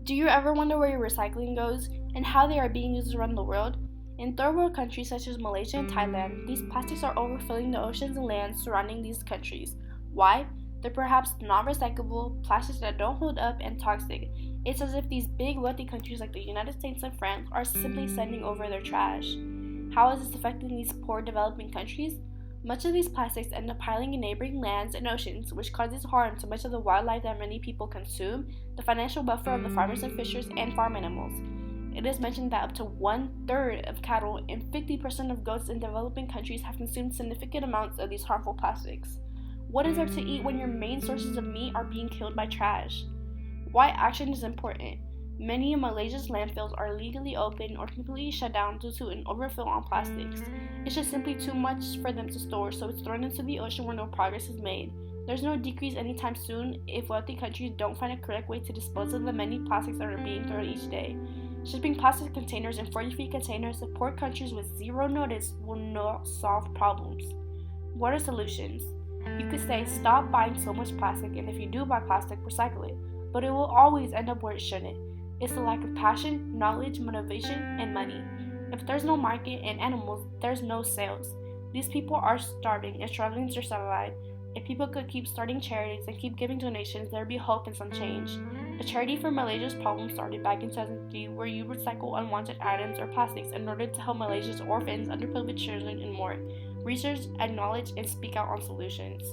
Do you ever wonder where your recycling goes and how they are being used around the world? In third world countries such as Malaysia and Thailand, these plastics are overfilling the oceans and lands surrounding these countries. Why? They're perhaps non recyclable, plastics that don't hold up, and toxic. It's as if these big wealthy countries like the United States and France are simply sending over their trash. How is this affecting these poor developing countries? Much of these plastics end up piling in neighboring lands and oceans, which causes harm to much of the wildlife that many people consume, the financial welfare of the farmers and fishers, and farm animals. It is mentioned that up to one-third of cattle and 50% of goats in developing countries have consumed significant amounts of these harmful plastics. What is there to eat when your main sources of meat are being killed by trash? Why action is important. Many of Malaysia's landfills are legally open or completely shut down due to an overfill on plastics. It's just simply too much for them to store, so it's thrown into the ocean where no progress is made. There's no decrease anytime soon if wealthy countries don't find a correct way to dispose of the many plastics that are being thrown each day. Shipping plastic containers in 40-feet containers to poor countries with zero notice will not solve problems. What are solutions? You could say stop buying so much plastic, and if you do buy plastic, recycle it, but it will always end up where it shouldn't. It's the lack of passion, knowledge, motivation, and money. If there's no market and animals, there's no sales. These people are starving and struggling to survive. If people could keep starting charities and keep giving donations, there'd be hope and some change. A charity for Malaysia's problem started back in 2003 where you recycle unwanted items or plastics in order to help Malaysia's orphans, underprivileged children, and more. Research, acknowledge, and speak out on solutions.